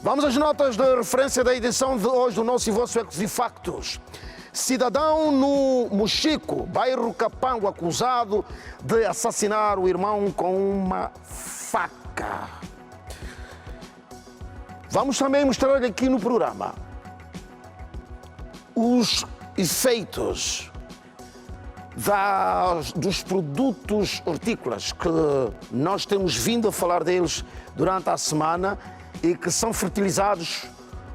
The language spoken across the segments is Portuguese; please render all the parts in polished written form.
Vamos às notas de referência da edição de hoje do nosso e vosso Ecos e Factos. Cidadão no Mochico, bairro Capão, acusado de assassinar o irmão com uma faca. Vamos também mostrar aqui no programa os efeitos dos produtos hortícolas que nós temos vindo a falar deles durante a semana e que são fertilizados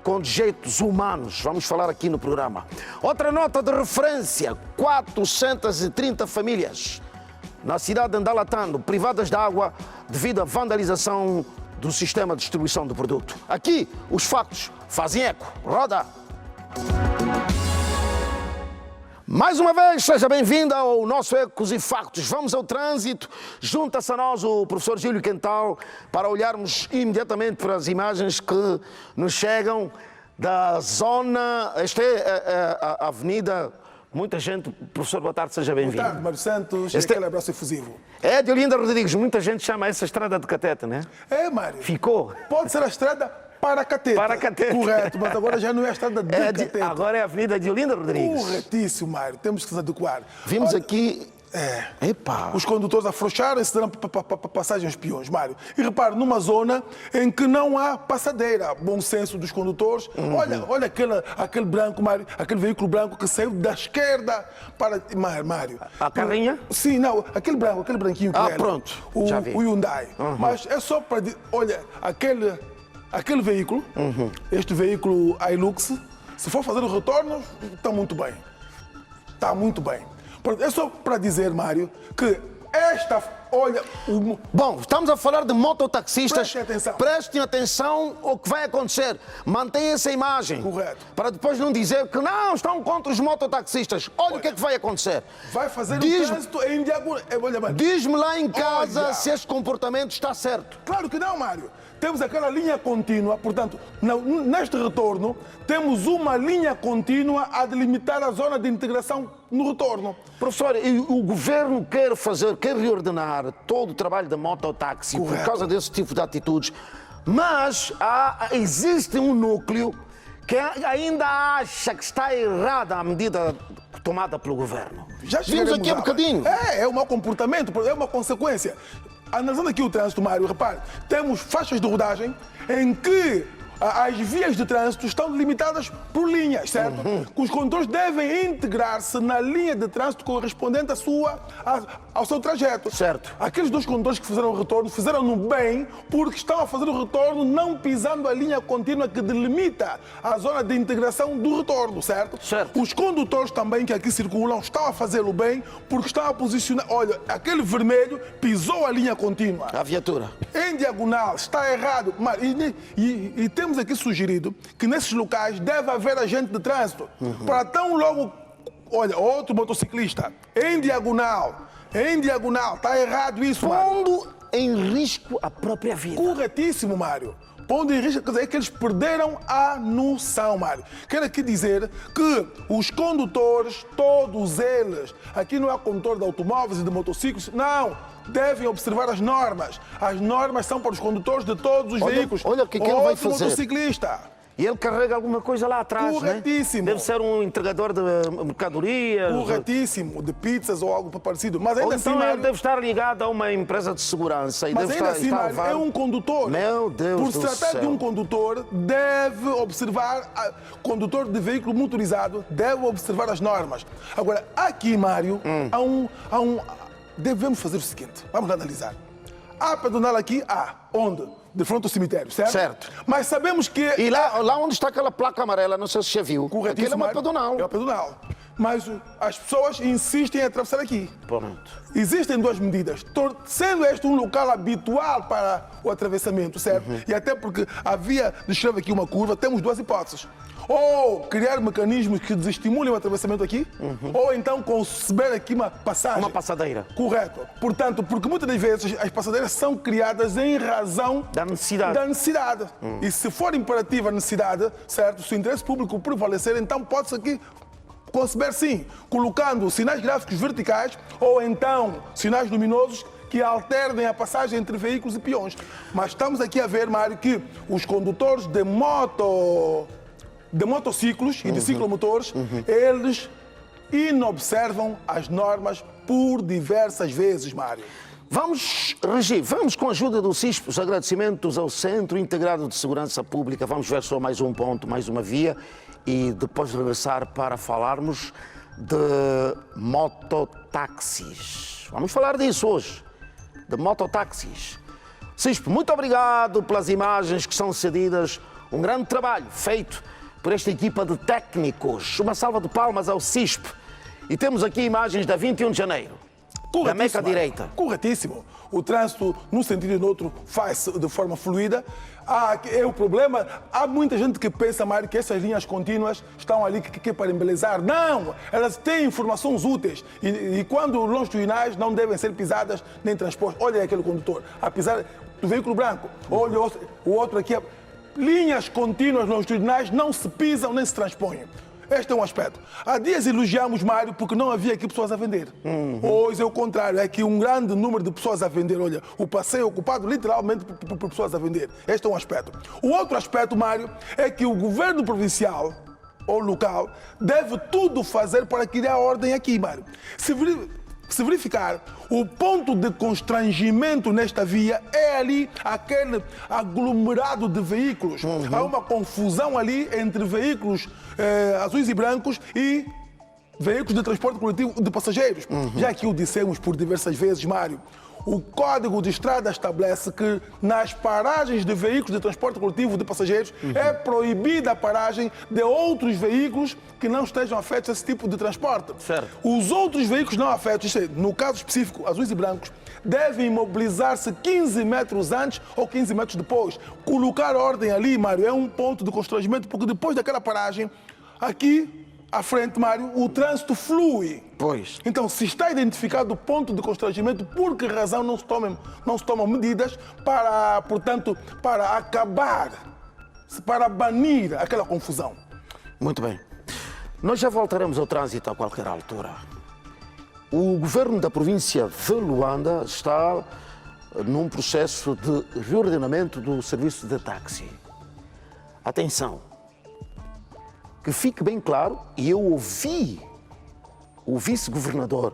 com jeitos humanos. Vamos falar aqui no programa. Outra nota de referência: 430 famílias na cidade de Ndalatando privadas de água devido à vandalização do sistema de distribuição do produto. Aqui os factos fazem eco. Roda! Mais uma vez, seja bem-vinda ao nosso Ecos e Factos. Vamos ao trânsito. Junta-se a nós o professor Júlio Quental para olharmos imediatamente para as imagens que nos chegam da zona. Esta é a avenida. Muita gente. Professor, boa tarde, seja bem-vindo. Boa tarde, Mário Santos. Aquele abraço efusivo. É de Olinda Rodrigues. Muita gente chama essa estrada de Catete, né? É, Mário. Ficou. Pode ser a estrada para Catete. Para Catete. Correto, mas agora já não é a estrada de Catete. Agora é a avenida de Olinda Rodrigues. Corretíssimo, Mário. Temos que nos adequar. Vimos aqui... Epa. Os condutores afrouxaram e se deram passagem aos peões, Mário. E repare, numa zona em que não há passadeira. Bom senso dos condutores. Olha aquele branco, Mário, aquele veículo branco que saiu da esquerda para... Mário. A carrinha? Sim, não, aquele branquinho que era. Pronto, já vi. O Hyundai. Mas é só para... Olha, aquele veículo, este veículo Hilux, se for fazer o retorno, está muito bem. Está muito bem. É só para dizer, Mário, que esta... Olha... Bom, estamos a falar de mototaxistas. Prestem atenção. Atenção ao que vai acontecer. Mantenha essa imagem. Correto. Para depois não dizer que não, estão contra os mototaxistas. Olha o que é que vai acontecer. Vai fazer o trânsito em diagonal. Diz-me lá em casa se este comportamento está certo. Claro que não, Mário. Temos aquela linha contínua, portanto, neste retorno, temos uma linha contínua a delimitar a zona de integração no retorno. Professor, e o governo quer reordenar todo o trabalho da mototáxi por causa desse tipo de atitudes, mas existe um núcleo que ainda acha que está errada a medida tomada pelo governo. Já vimos aqui um bocadinho. É um mau comportamento, é uma consequência. Analisando aqui o trânsito, Mário, repare, temos faixas de rodagem em que as vias de trânsito estão delimitadas por linhas, certo? Os condutores devem integrar-se na linha de trânsito correspondente ao seu trajeto. Certo. Aqueles dois condutores que fizeram o retorno, fizeram-no bem porque estão a fazer o retorno não pisando a linha contínua que delimita a zona de integração do retorno, certo? Certo. Os condutores também que aqui circulam estão a fazê-lo bem porque estão a posicionar... Olha, aquele vermelho pisou a linha contínua. A viatura. Em diagonal, está errado. E temos aqui sugerido que nesses locais deve haver agente de trânsito. Para tão logo... Olha, outro motociclista, em diagonal, está errado isso, Mário. Pondo em risco a própria vida. Corretíssimo, Mário. Pondo em risco, quer dizer que eles perderam a noção, Mário. Quero aqui dizer que os condutores, todos eles, aqui não é condutor de automóveis e de motociclos, não, devem observar as normas. As normas são para os condutores de todos os veículos. Olha o que ele vai fazer. Motociclista. E ele carrega alguma coisa lá atrás, Corretíssimo. Né? Deve ser um entregador de mercadorias. Corretíssimo, de pizzas ou algo parecido. Mas ainda então assim, ele deve estar ligado a uma empresa de segurança. E mas deve ainda assim, Mário, é um condutor. Meu Deus Por do se tratar céu. de um condutor, deve observar, condutor de veículo motorizado, deve observar as normas. Agora, aqui, Mário, devemos fazer o seguinte, vamos analisar. Há pedonal aqui, onde? De frente ao cemitério, certo? Certo. Mas sabemos que... E lá onde está aquela placa amarela, não sei se já viu. Corretíssimo, Aquilo é uma Mário. pedonal. É uma pedonal. Mas as pessoas insistem em atravessar aqui. Pronto. Existem duas medidas. Sendo este um local habitual para o atravessamento, certo? E até porque a via descreve aqui uma curva, temos duas hipóteses. Ou criar mecanismos que desestimulem o atravessamento aqui, ou então conceber aqui uma passagem. Uma passadeira. Correto. Portanto, porque muitas das vezes as passadeiras são criadas em razão Da necessidade. da necessidade. E se for imperativa a necessidade, certo? Se o interesse público prevalecer, então pode-se aqui conceber sim, colocando sinais gráficos verticais ou então sinais luminosos que alternem a passagem entre veículos e peões. Mas estamos aqui a ver, Mário, que os condutores de motociclos e de ciclomotores, eles inobservam as normas por diversas vezes, Mário. Vamos, Regi, vamos com a ajuda do CISP, os agradecimentos ao Centro Integrado de Segurança Pública. Vamos ver só mais um ponto, mais uma via e depois regressar para falarmos de mototáxis. Vamos falar disso hoje, de mototáxis. CISP, muito obrigado pelas imagens que são cedidas. Um grande trabalho feito por esta equipa de técnicos. Uma salva de palmas ao CISP. E temos aqui imagens da 21 de janeiro. Da Meca direita. Corretíssimo. O trânsito, num sentido e no outro, faz-se de forma fluida. É o problema. Há muita gente que pensa, Mário, que essas linhas contínuas estão ali que para embelezar. Não! Elas têm informações úteis. E quando longitudinais não devem ser pisadas nem transpostas. Olha aquele condutor. Apesar do veículo branco, olha o outro aqui. Linhas contínuas longitudinais não se pisam nem se transpõem. Este é um aspecto. Há dias elogiamos, Mário, porque não havia aqui pessoas a vender. Hoje é o contrário, é que um grande número de pessoas a vender. Olha, o passeio é ocupado literalmente por pessoas a vender. Este é um aspecto. O outro aspecto, Mário, é que o governo provincial ou local deve tudo fazer para criar ordem aqui, Mário. Se verificar, o ponto de constrangimento nesta via é ali aquele aglomerado de veículos. Há uma confusão ali entre veículos azuis e brancos e veículos de transporte coletivo de passageiros. Já que o dissemos por diversas vezes, Mário, o Código de Estrada estabelece que nas paragens de veículos de transporte coletivo de passageiros é proibida a paragem de outros veículos que não estejam afetos a esse tipo de transporte. Certo. Os outros veículos não afetos, no caso específico, azuis e brancos, devem imobilizar-se 15 metros antes ou 15 metros depois. Colocar ordem ali, Mário, é um ponto de constrangimento, porque depois daquela paragem, aqui à frente, Mário, o trânsito flui. Pois. Então, se está identificado o ponto de constrangimento, por que razão não se tomam medidas para, portanto, para acabar, para banir aquela confusão? Muito bem. Nós já voltaremos ao trânsito a qualquer altura. O governo da província de Luanda está num processo de reordenamento do serviço de táxi. Atenção. Que fique bem claro, e eu ouvi o vice-governador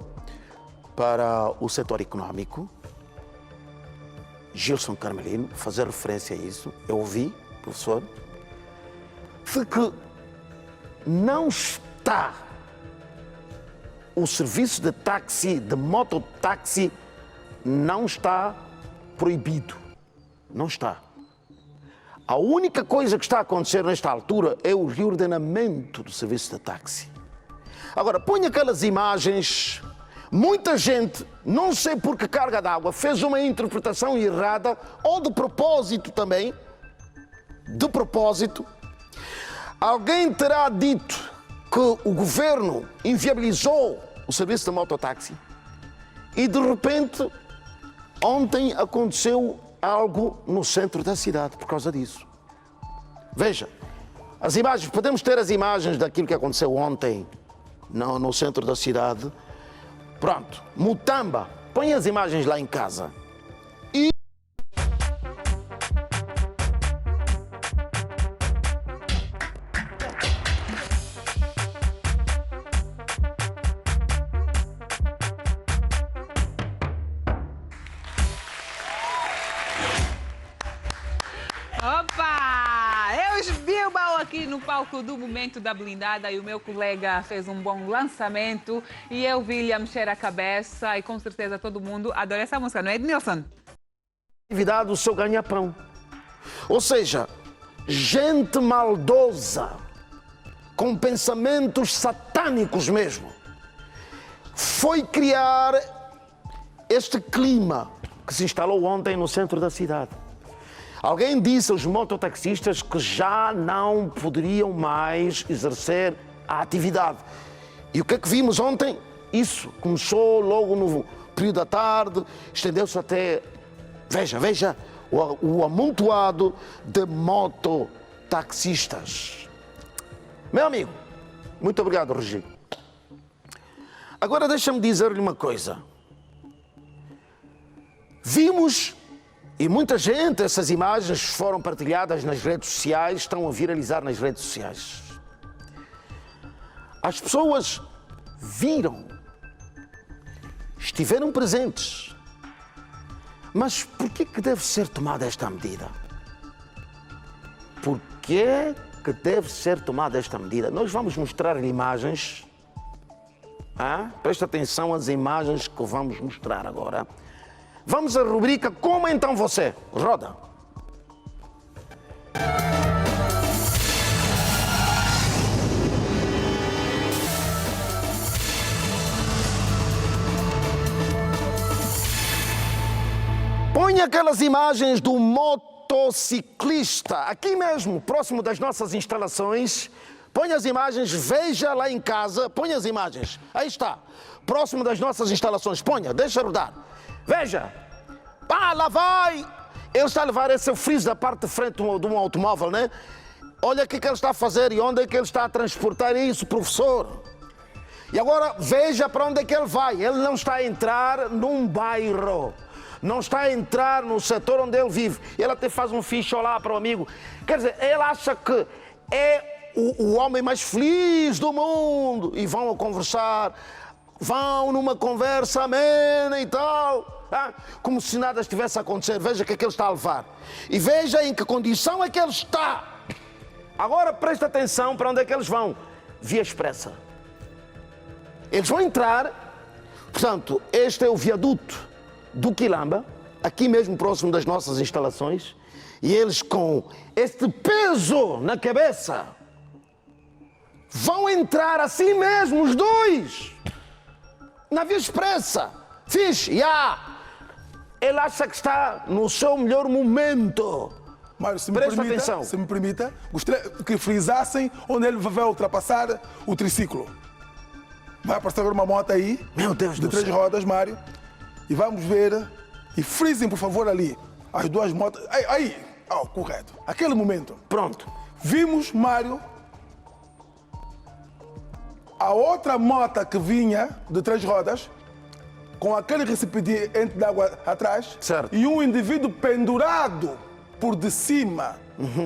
para o setor econômico, Gilson Carmelino, fazer referência a isso. Eu ouvi, professor, de que não está o serviço de táxi, de mototáxi, não está proibido. Não está. A única coisa que está a acontecer nesta altura é o reordenamento do serviço de táxi. Agora, põe aquelas imagens. Muita gente, não sei por que carga d'água, fez uma interpretação errada, ou de propósito também. De propósito. Alguém terá dito que o governo inviabilizou o serviço de mototáxi. E, de repente, ontem aconteceu algo no centro da cidade por causa disso. Veja, as imagens, podemos ter as imagens daquilo que aconteceu ontem no centro da cidade. Pronto, Mutamba, põe as imagens lá em casa. E aqui no palco do Momento da Blindada e o meu colega fez um bom lançamento e eu vi-lhe a mexer a cabeça e com certeza todo mundo adora essa música, não é, Ednilson? Atividade do seu ganha-pão. Ou seja, gente maldosa, com pensamentos satânicos mesmo, foi criar este clima que se instalou ontem no centro da cidade. Alguém disse aos mototaxistas que já não poderiam mais exercer a atividade. E o que é que vimos ontem? Isso começou logo no período da tarde, estendeu-se até... Veja o amontoado de mototaxistas. Meu amigo, muito obrigado, Regi. Agora deixa-me dizer-lhe uma coisa. Vimos, e muita gente, essas imagens foram partilhadas nas redes sociais, estão a viralizar nas redes sociais. As pessoas viram, estiveram presentes. Mas por que deve ser tomada esta medida? Por que deve ser tomada esta medida? Nós vamos mostrar-lhe imagens. Presta atenção às imagens que vamos mostrar agora. Vamos à rubrica Como Então Você? Roda. Põe aquelas imagens do motociclista, aqui mesmo, próximo das nossas instalações. Põe as imagens, veja lá em casa, põe as imagens. Aí está, próximo das nossas instalações. Ponha, deixa rodar. Veja. Lá vai. Ele está a levar esse friso da parte de frente de um automóvel, né? Olha o que ele está a fazer e onde é que ele está a transportar isso, professor. E agora veja para onde é que ele vai. Ele não está a entrar num bairro. Não está a entrar no setor onde ele vive. Ele até faz um ficho lá para o amigo. Quer dizer, ele acha que é o homem mais feliz do mundo. E vão a conversar, vão numa conversa amena e tal. Como se nada estivesse a acontecer. Veja o que é que ele está a levar. E veja em que condição é que ele está. Agora presta atenção para onde é que eles vão. Via expressa. Eles vão entrar. Portanto, este é o viaduto do Quilamba, aqui mesmo próximo das nossas instalações, e eles com este peso na cabeça vão entrar assim mesmo, os dois, na via expressa. Fixe, ele acha que está no seu melhor momento. Mário, Presta atenção. Se me permita, gostaria que frisassem onde ele vai ultrapassar o triciclo. Vai aparecer agora uma moto aí, Meu Deus de do 3 céu. rodas, Mário. E vamos ver, e frisem, por favor, ali, as duas motos. Aí, correto. Aquele momento. Pronto. Vimos, Mário, a outra moto que vinha de 3 rodas, com aquele recipiente de água atrás, Certo. e um indivíduo pendurado por de cima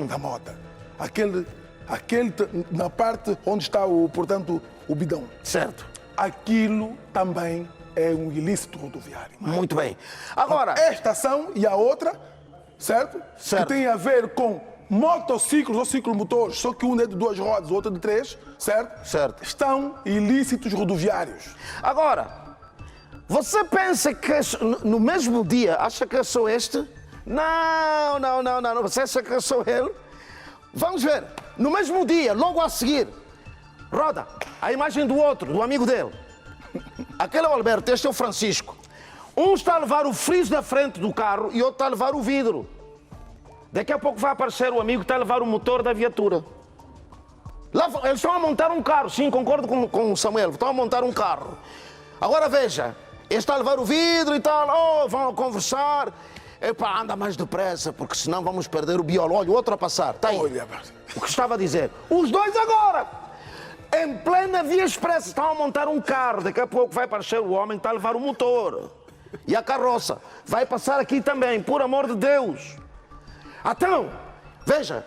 da moto. Aquele na parte onde está, portanto, o bidão. Certo. Aquilo também é um ilícito rodoviário. Muito bem. Agora, Esta ação e a outra, certo? Certo. Que tem a ver com motociclos ou ciclomotores, só que um é de 2 rodas, o outro de 3, certo? Certo. Estão ilícitos rodoviários. Agora, você pensa que no mesmo dia, acha que eu sou este? Não. Você acha que eu sou ele? Vamos ver. No mesmo dia, logo a seguir, roda a imagem do outro, do amigo dele. Aquele é o Alberto, este é o Francisco. Um está a levar o friso da frente do carro e outro está a levar o vidro. Daqui a pouco vai aparecer o amigo que está a levar o motor da viatura. Lá, eles estão a montar um carro, sim, concordo com o Samuel, estão a montar um carro. Agora veja, este está a levar o vidro e tal, vão a conversar. Epá, anda mais depressa, porque senão vamos perder o biolo. Olha, o outro a passar, está aí. Olha, O que estava a dizer. Os dois agora, em plena via expressa, estão a montar um carro. Daqui a pouco vai aparecer o homem que está a levar o motor. E a carroça vai passar aqui também, por amor de Deus. Então, veja,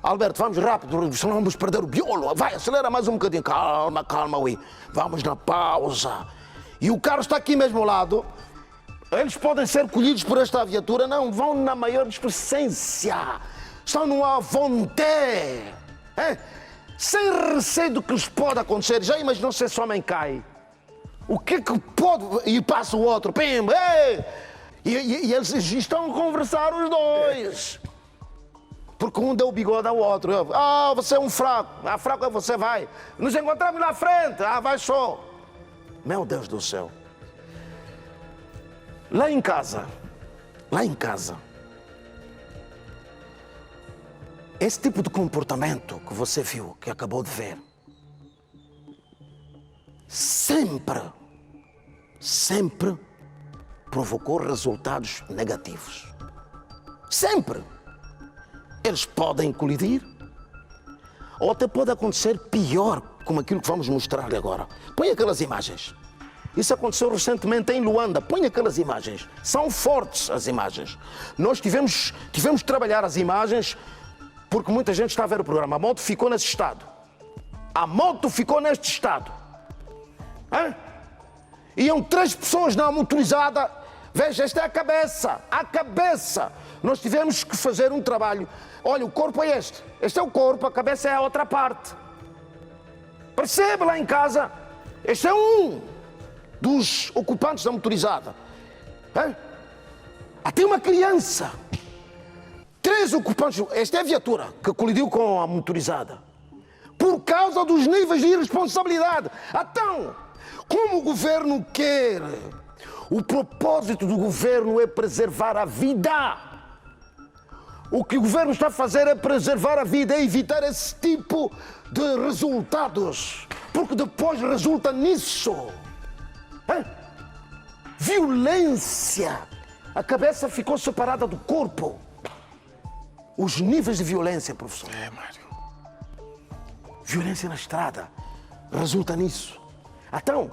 Alberto, vamos rápido, senão vamos perder o biolo. Vai, acelera mais um bocadinho. Calma, ui. Vamos na pausa. E o carro está aqui mesmo ao lado. Eles podem ser colhidos por esta viatura? Não, vão na maior displicência. Estão numa vontade. Sem receio do que lhes pode acontecer. Já imaginou se esse homem cai? O que é que pode... E passa o outro, pimba, e eles estão a conversar os dois. Porque um deu o bigode ao outro. Você é um fraco. Fraco é você, vai. Nos encontramos na frente. Vai só. Meu Deus do céu. Lá em casa, esse tipo de comportamento que você viu, que acabou de ver, sempre provocou resultados negativos. Sempre. Eles podem colidir, ou até pode acontecer pior, como aquilo que vamos mostrar-lhe agora. Põe aquelas imagens. Isso aconteceu recentemente em Luanda. Põe aquelas imagens. São fortes as imagens. Nós tivemos de trabalhar as imagens porque muita gente está a ver o programa. A moto ficou nesse estado. A moto ficou neste estado. Hã? Iam 3 pessoas na motorizada. Veja, esta é a cabeça. A cabeça. Nós tivemos que fazer um trabalho. Olha, o corpo é este. Este é o corpo, a cabeça é a outra parte. Percebe lá em casa? Este é um dos ocupantes da motorizada. Até uma criança. 3 ocupantes. Esta é a viatura que colidiu com a motorizada. Por causa dos níveis de irresponsabilidade. Então, como o governo quer? O propósito do governo é preservar a vida. O que o governo está a fazer é preservar a vida, é evitar esse tipo de resultados. Porque depois resulta nisso. Violência. A cabeça ficou separada do corpo. Os níveis de violência, professor. É, Mário. Violência na estrada. Resulta nisso. Então,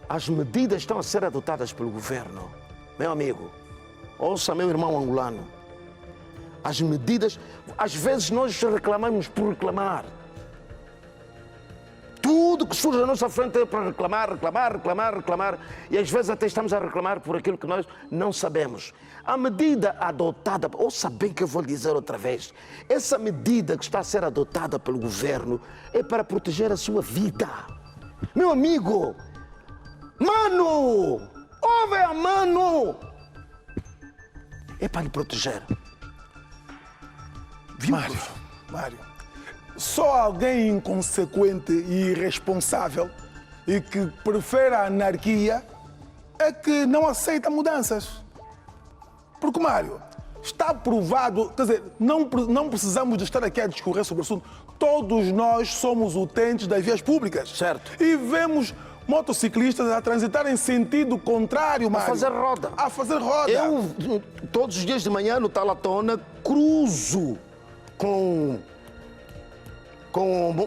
as medidas estão a ser adotadas pelo governo. Meu amigo, ouça meu irmão angolano. As medidas, às vezes nós reclamamos por reclamar. Tudo que surge à nossa frente é para reclamar. E às vezes até estamos a reclamar por aquilo que nós não sabemos. A medida adotada, ouça bem que eu vou lhe dizer outra vez. Essa medida que está a ser adotada pelo governo é para proteger a sua vida. Meu amigo, mano, ouve a mano. É para lhe proteger. Viu? Mário, só alguém inconsequente e irresponsável e que prefere a anarquia é que não aceita mudanças. Porque, Mário, está provado, quer dizer, não precisamos de estar aqui a discorrer sobre o assunto. Todos nós somos utentes das vias públicas. Certo. E vemos motociclistas a transitar em sentido contrário, Mário. A fazer roda. A fazer roda. Eu, todos os dias de manhã, no Talatona, cruzo com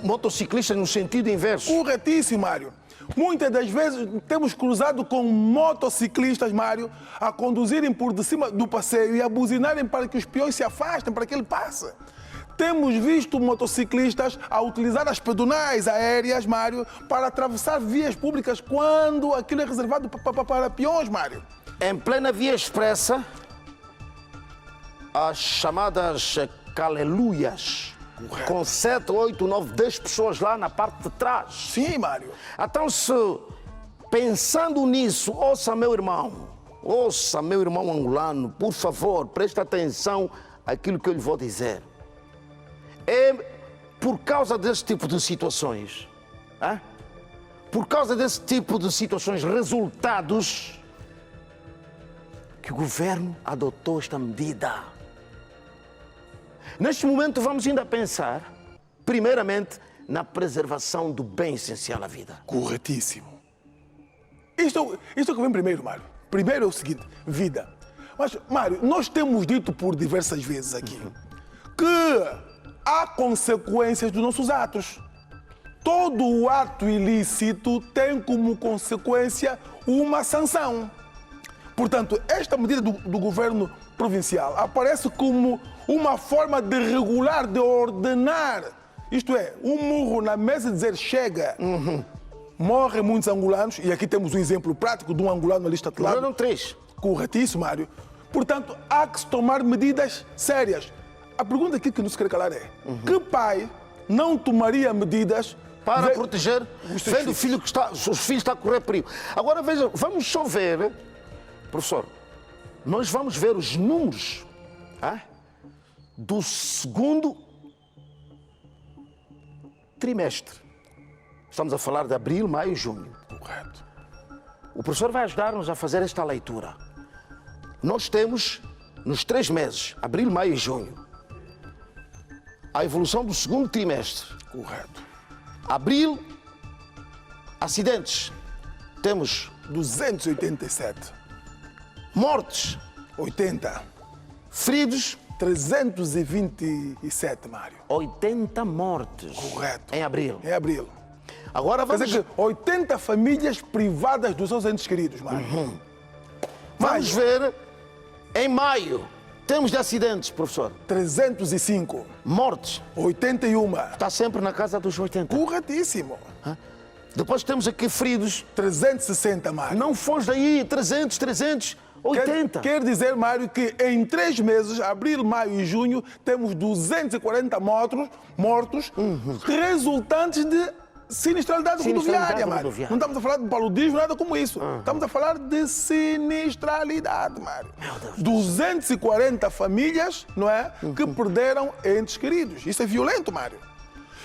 motociclistas no sentido inverso. Corretíssimo, Mário. Muitas das vezes temos cruzado com motociclistas, Mário, a conduzirem por de cima do passeio e a buzinarem para que os peões se afastem, para que ele passe. Temos visto motociclistas a utilizar as pedonais aéreas, Mário, para atravessar vias públicas quando aquilo é reservado para peões, Mário. Em plena via expressa, as chamadas caleluias, com 7, 8, 9, 10 pessoas lá na parte de trás. Sim, Mário. Então, se pensando nisso, ouça meu irmão angolano, por favor, preste atenção àquilo que eu lhe vou dizer. É por causa desse tipo de situações, por causa desse tipo de situações, resultados, que o governo adotou esta medida. Neste momento vamos ainda pensar, primeiramente, na preservação do bem essencial à vida. Corretíssimo. Isto que vem primeiro, Mário. Primeiro é o seguinte, vida. Mas, Mário, nós temos dito por diversas vezes aqui que há consequências dos nossos atos. Todo o ato ilícito tem como consequência uma sanção. Portanto, esta medida do governo provincial aparece como uma forma de regular, de ordenar. Isto é, um murro na mesa e dizer chega. Morrem muitos angolanos, e aqui temos um exemplo prático de um angolano ali estatelado. Morreram 3. Corretíssimo, Mário. Portanto, há que se tomar medidas sérias. A pergunta aqui que não se quer calar é: que pai não tomaria medidas para proteger os seus vendo o filho que está, os filhos estão a correr perigo? Agora veja, vamos só ver, professor, nós vamos ver os números do segundo trimestre. Estamos a falar de abril, maio e junho. Correto. O professor vai ajudar-nos a fazer esta leitura. Nós temos, nos 3 meses, abril, maio e junho, a evolução do segundo trimestre. Correto. Abril, acidentes. Temos 287. Mortes. 80. Feridos. 327, Mário. 80 mortes. Correto. Em abril. Em abril. Agora Quer vamos... dizer que 80 famílias privadas dos seus entes queridos, Mário. Vamos ver, em maio, temos de acidentes, professor. 305. Mortes. 81. Está sempre na casa dos 80. Corretíssimo. Depois temos aqui feridos. 360, Mário. Não foge daí, 300, 80. Quer dizer, Mário, que em 3 meses, abril, maio e junho, temos 240 mortos resultantes de sinistralidade rodoviária, Mário. Não estamos a falar de paludismo, nada como isso. Estamos a falar de sinistralidade, Mário. 240 famílias, não é, que perderam entes queridos. Isso é violento, Mário.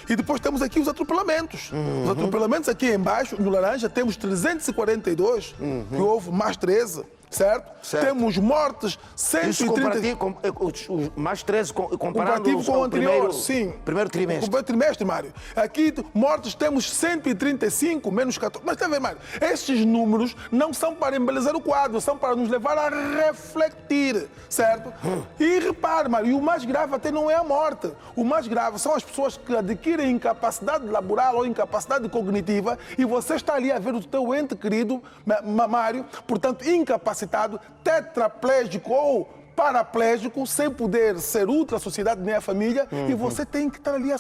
E depois temos aqui os atropelamentos. Os atropelamentos aqui embaixo, no laranja, temos 342, que houve mais 13. Certo? Temos mortes 130... Isso mais 13 comparado com o anterior, sim. Primeiro trimestre. O primeiro trimestre, Mário. Aqui, mortes, temos 135, menos 14. Mas está a ver, Mário? Estes números não são para embelezar o quadro, são para nos levar a refletir, certo? E repare, Mário, e o mais grave até não é a morte. O mais grave são as pessoas que adquirem incapacidade laboral ou incapacidade cognitiva e você está ali a ver o teu ente querido, Mário, portanto, incapacitado, tetraplégico ou paraplégico, sem poder ser útil à sociedade nem à família, e você tem que estar ali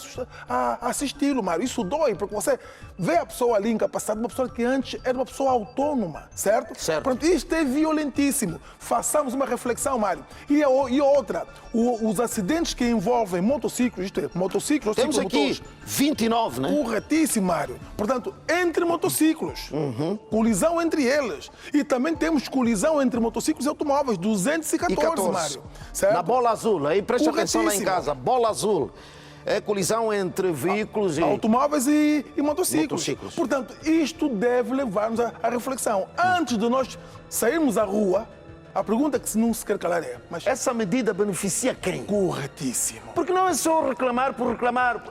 a assisti-lo, Mário. Isso dói, porque você vê a pessoa ali incapacitada, uma pessoa que antes era uma pessoa autônoma, certo? Certo. Isto é violentíssimo. Façamos uma reflexão, Mário. E outra, os acidentes que envolvem motociclos, isto é, motociclos... Temos aqui 29, né? Corretíssimo, Mário. Portanto, entre motociclos, colisão entre eles. E também temos colisão entre motociclos e automóveis, 214, Mário. Certo? Na bola azul, aí preste atenção lá em casa, bola azul. É colisão entre veículos e... automóveis e motociclos. Portanto, isto deve levar-nos à reflexão. Antes de nós sairmos à rua, a pergunta que não se quer calar é... Mas essa medida beneficia quem? Corretíssimo. Porque não é só reclamar por reclamar.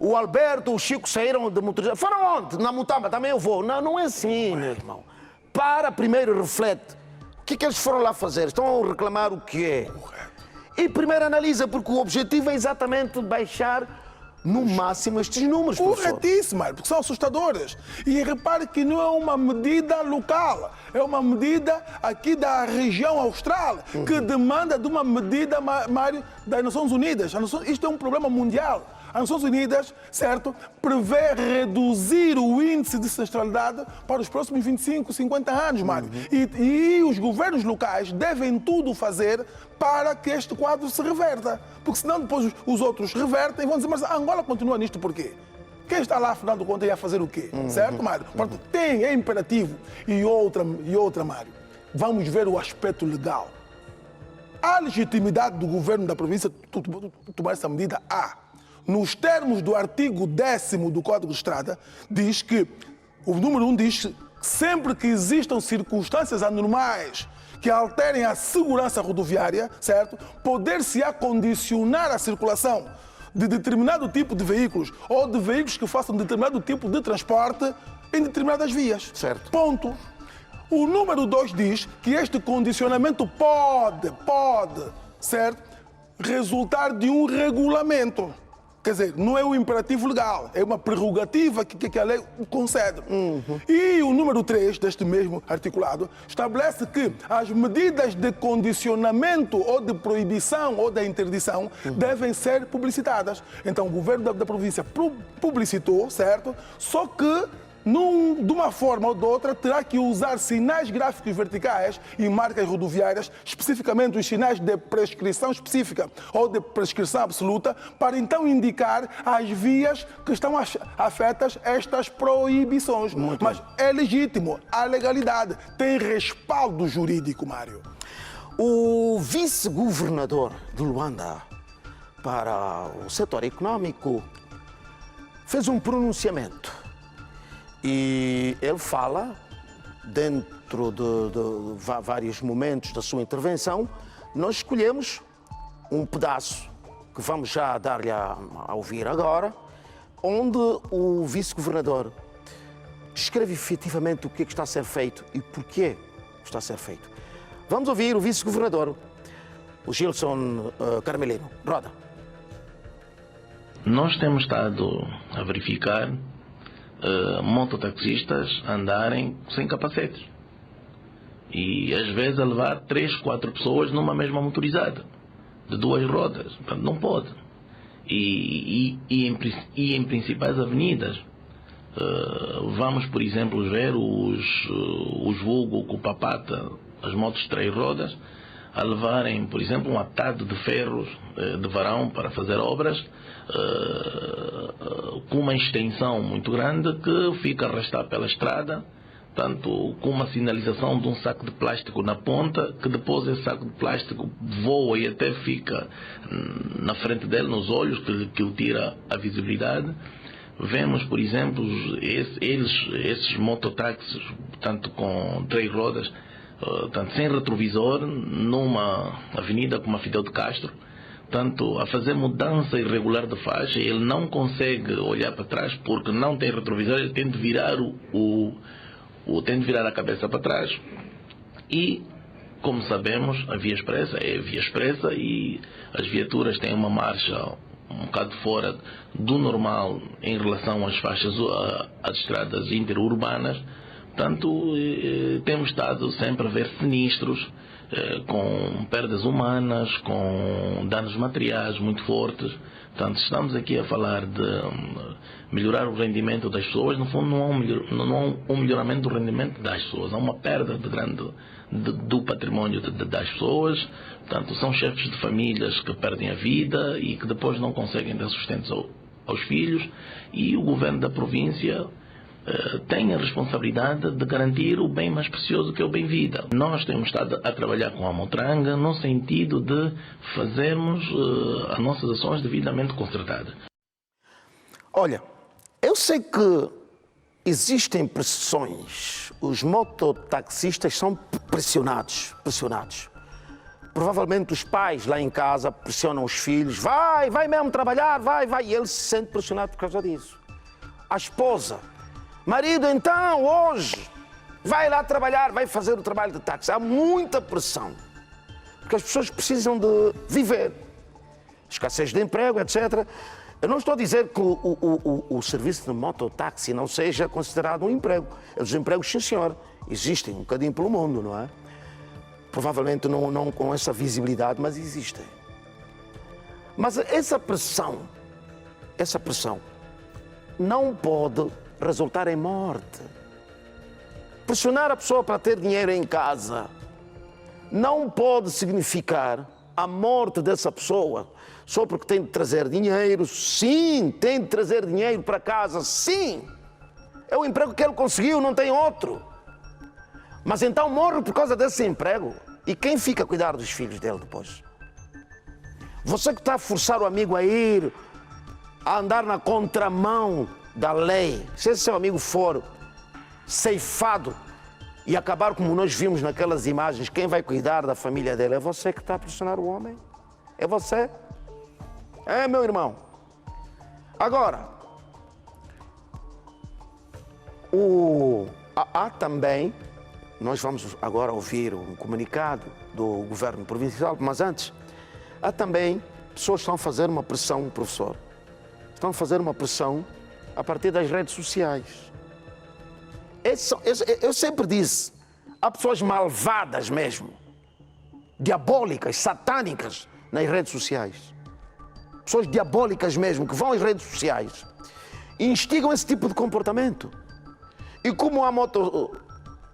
O Alberto, o Chico saíram de motorizado. Foram onde? Na Mutamba, também eu vou. Não, não é assim, meu irmão. Para primeiro e reflete. O que eles foram lá fazer? Estão a reclamar o que é? Correto. E primeiro analisa, porque o objetivo é exatamente baixar no máximo estes números, professor. Corretíssimo, porque são assustadores. E repare que não é uma medida local, é uma medida aqui da região austral, que demanda de uma medida, Mário, das Nações Unidas. Isto é um problema mundial. As Nações Unidas, certo, prevê reduzir o índice de sinistralidade para os próximos 25, 50 anos, Mário. E os governos locais devem tudo fazer para que este quadro se reverta. Porque senão depois os outros revertem e vão dizer, mas a Angola continua nisto por quê? Quem está lá, afinal de contas, ia fazer o quê? Certo, Mário? Portanto, é imperativo. E outra, Mário, vamos ver o aspecto legal. A legitimidade do governo da província tomar essa medida nos termos do artigo 10º do Código de Estrada, diz que, o número 1 diz que sempre que existam circunstâncias anormais que alterem a segurança rodoviária, certo? Poder-se acondicionar a circulação de determinado tipo de veículos ou de veículos que façam determinado tipo de transporte em determinadas vias. Certo. Ponto. O número 2 diz que este condicionamento pode, certo? Resultar de um regulamento. Quer dizer, não é um imperativo legal, é uma prerrogativa que a lei concede. E o número 3 deste mesmo articulado estabelece que as medidas de condicionamento ou de proibição ou de interdição devem ser publicitadas. Então o governo da província publicitou, certo? Só que de uma forma ou de outra, terá que usar sinais gráficos verticais e marcas rodoviárias, especificamente os sinais de prescrição específica ou de prescrição absoluta, para então indicar as vias que estão afetas a estas proibições. Mas é legítimo, há legalidade, tem respaldo jurídico, Mário. O vice-governador de Luanda para o setor econômico fez um pronunciamento. E ele fala, dentro de vários momentos da sua intervenção, nós escolhemos um pedaço que vamos já dar-lhe a ouvir agora, onde o vice-governador descreve efetivamente o que é que está a ser feito e porquê está a ser feito. Vamos ouvir o vice-governador, o Gilson Carmelino. Roda. Nós temos estado a verificar mototaxistas andarem sem capacetes. E às vezes a levar 3, 4 pessoas numa mesma motorizada, de 2 rodas. Portanto, não pode. E em principais avenidas, vamos, por exemplo, ver os vulgo com papata, as motos de 3 rodas, a levarem, por exemplo, um atado de ferros de varão para fazer obras, com uma extensão muito grande que fica a arrastar pela estrada, tanto com uma sinalização de um saco de plástico na ponta, que depois esse saco de plástico voa e até fica na frente dele, nos olhos, que lhe tira a visibilidade. Vemos, por exemplo, esses mototáxis, tanto com 3 rodas, tanto sem retrovisor, numa avenida como a Fidel de Castro, tanto a fazer mudança irregular de faixa, ele não consegue olhar para trás porque não tem retrovisor, ele tem de virar tem de virar a cabeça para trás. E, como sabemos, a via expressa é via expressa e as viaturas têm uma marcha um bocado fora do normal em relação às faixas, às estradas interurbanas. Portanto, temos estado sempre a ver sinistros, com perdas humanas, com danos materiais muito fortes. Portanto, estamos aqui a falar de melhorar o rendimento das pessoas. No fundo, não há um melhoramento do rendimento das pessoas, há uma perda do património das pessoas. Portanto, são chefes de famílias que perdem a vida e que depois não conseguem dar sustento aos filhos. E o governo da província tem a responsabilidade de garantir o bem mais precioso, que é o bem-vida. Nós temos estado a trabalhar com a Motranga no sentido de fazermos as nossas ações devidamente concertadas. Olha, eu sei que existem pressões, os mototaxistas são pressionados. Provavelmente os pais lá em casa pressionam os filhos, vai mesmo trabalhar, vai, e ele se sente pressionado por causa disso. A esposa, marido, então, hoje, vai lá trabalhar, vai fazer o trabalho de táxi. Há muita pressão, porque as pessoas precisam de viver. Escassez de emprego, etc. Eu não estou a dizer que o serviço de mototáxi não seja considerado um emprego. Os empregos, sim, senhor, existem um bocadinho pelo mundo, não é? Provavelmente não com essa visibilidade, mas existem. Mas essa pressão não pode resultar em morte. Pressionar a pessoa para ter dinheiro em casa não pode significar a morte dessa pessoa só porque tem de trazer dinheiro. Sim, tem de trazer dinheiro para casa, sim. É o emprego que ele conseguiu, não tem outro. Mas então morre por causa desse emprego. E quem fica a cuidar dos filhos dele depois? Você que está a forçar o amigo a ir, a andar na contramão da lei, se esse seu amigo for ceifado e acabar como nós vimos naquelas imagens, quem vai cuidar da família dele? É você que está a pressionar o homem? É você? É, meu irmão. Agora, há também, nós vamos agora ouvir um comunicado do governo provincial, mas antes, há também pessoas que estão a fazer uma pressão, professor. Estão a fazer uma pressão a partir das redes sociais. Eu sempre disse, há pessoas malvadas mesmo, diabólicas, satânicas nas redes sociais. Pessoas diabólicas mesmo, que vão às redes sociais e instigam esse tipo de comportamento. E como há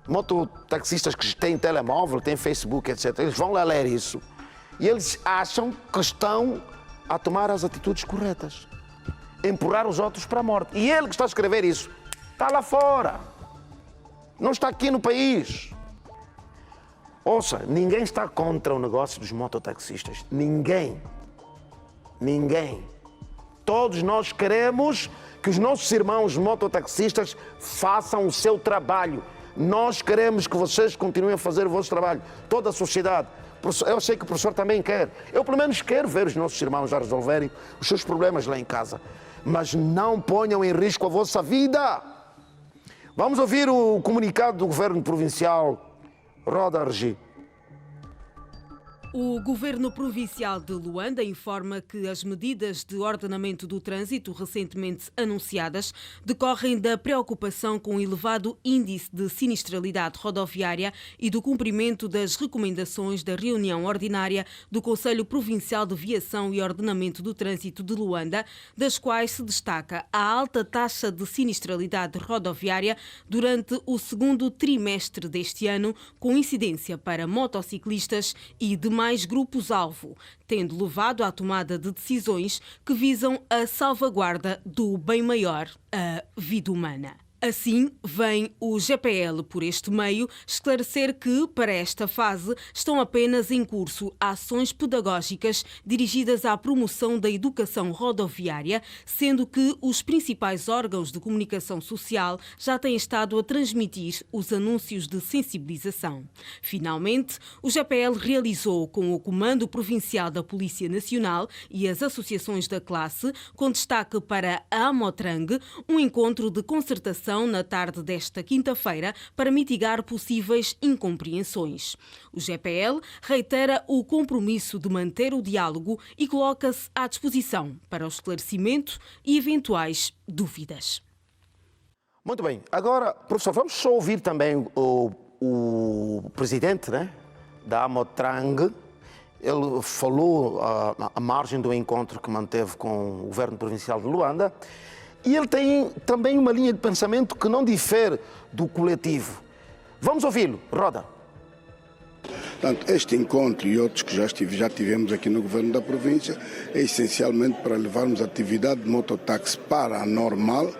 mototaxistas que têm telemóvel, têm Facebook, etc., eles vão lá ler isso e eles acham que estão a tomar as atitudes corretas, empurrar os outros para a morte. E ele que está a escrever isso está lá fora, não está aqui no país. Ouça, ninguém está contra o negócio dos mototaxistas. Ninguém. Todos nós queremos que os nossos irmãos mototaxistas façam o seu trabalho. Nós queremos que vocês continuem a fazer o vosso trabalho. Toda a sociedade. Eu sei que o professor também quer. Eu, pelo menos, quero ver os nossos irmãos a resolverem os seus problemas lá em casa. Mas não ponham em risco a vossa vida. Vamos ouvir o comunicado do governo provincial. Roda, Regi. O Governo Provincial de Luanda informa que as medidas de ordenamento do trânsito recentemente anunciadas decorrem da preocupação com o elevado índice de sinistralidade rodoviária e do cumprimento das recomendações da reunião ordinária do Conselho Provincial de Viação e Ordenamento do Trânsito de Luanda, das quais se destaca a alta taxa de sinistralidade rodoviária durante o segundo trimestre deste ano, com incidência para motociclistas e demais grupos-alvo, tendo levado à tomada de decisões que visam a salvaguarda do bem maior, a vida humana. Assim, vem o GPL, por este meio, esclarecer que, para esta fase, estão apenas em curso ações pedagógicas dirigidas à promoção da educação rodoviária, sendo que os principais órgãos de comunicação social já têm estado a transmitir os anúncios de sensibilização. Finalmente, o GPL realizou, com o Comando Provincial da Polícia Nacional e as associações da classe, com destaque para a Amotrang, um encontro de concertação na tarde desta quinta-feira para mitigar possíveis incompreensões. O GPL reitera o compromisso de manter o diálogo e coloca-se à disposição para o esclarecimento e eventuais dúvidas. Muito bem. Agora, professor, vamos só ouvir também o presidente, né, da Amotrang. Ele falou à margem do encontro que manteve com o Governo Provincial de Luanda. E ele tem também uma linha de pensamento que não difere do coletivo. Vamos ouvi-lo. Roda. Portanto, este encontro e outros que já tivemos aqui no Governo da Província é essencialmente para levarmos a atividade de mototáxi para a normal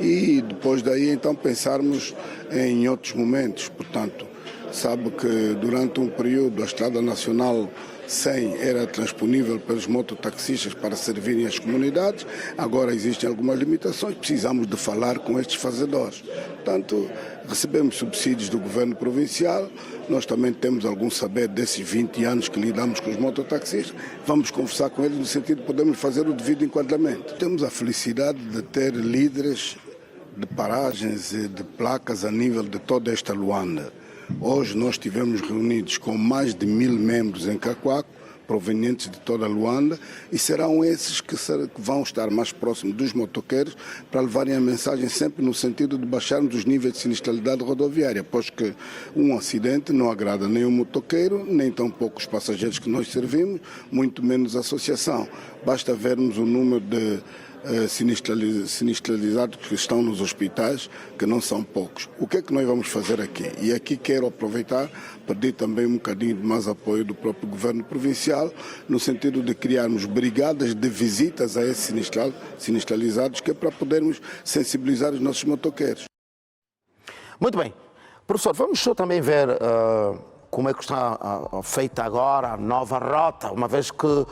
e depois daí então pensarmos em outros momentos. Portanto, sabe que durante um período a Estrada Nacional 100 era transponível pelos mototaxistas para servirem as comunidades, agora existem algumas limitações, precisamos de falar com estes fazedores. Portanto, recebemos subsídios do governo provincial, nós também temos algum saber desses 20 anos que lidamos com os mototaxistas, vamos conversar com eles no sentido de podermos fazer o devido enquadramento. Temos a felicidade de ter líderes de paragens e de placas a nível de toda esta Luanda. Hoje nós estivemos reunidos com mais de 1000 membros em Cacoaco, provenientes de toda a Luanda, e serão esses que vão estar mais próximos dos motoqueiros para levarem a mensagem sempre no sentido de baixarmos os níveis de sinistralidade rodoviária, pois que um acidente não agrada nem o motoqueiro, nem tampouco os passageiros que nós servimos, muito menos a associação. Basta vermos o número de sinistralizados que estão nos hospitais, que não são poucos. O que é que nós vamos fazer aqui? E aqui quero aproveitar, pedir também um bocadinho de mais apoio do próprio Governo Provincial, no sentido de criarmos brigadas de visitas a esses sinistralizados, que é para podermos sensibilizar os nossos motoqueiros. Muito bem. Professor, vamos só também ver como é que está feita agora a nova rota, uma vez que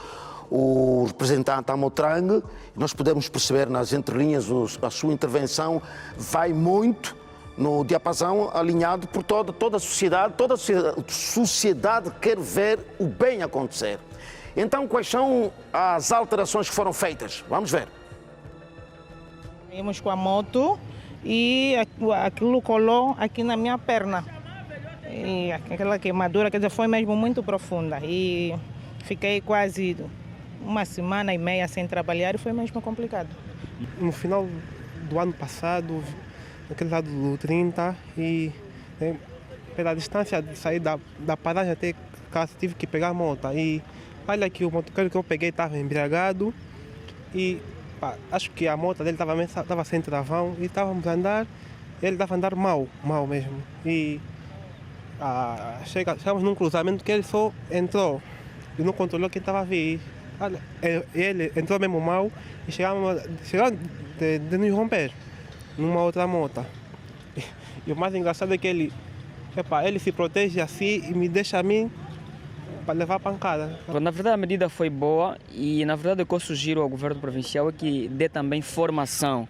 o representante da Amotrang, nós podemos perceber nas entrelinhas a sua intervenção vai muito no diapasão alinhado por toda a sociedade. Toda a sociedade quer ver o bem acontecer. Então, quais são as alterações que foram feitas? Vamos ver. Íamos com a moto e aquilo colou aqui na minha perna. E aquela queimadura, quer dizer, foi mesmo muito profunda. E fiquei quase 1 semana e meia sem trabalhar e foi mesmo complicado. No final do ano passado, naquele lado do 30, e pela distância de sair da paragem até casa, tive que pegar a moto. E olha que o motoqueiro que eu peguei estava embriagado e acho que a moto dele estava sem travão e estávamos a andar, ele estava a andar mal mesmo. E chegamos num cruzamento que ele só entrou e não controlou quem estava a vir. Ele entrou mesmo mal e chegamos de nos romper numa outra moto. E o mais engraçado é que ele se protege assim e me deixa a mim para levar pancada. Na verdade, a medida foi boa e, na verdade, o que eu sugiro ao governo provincial é que dê também formação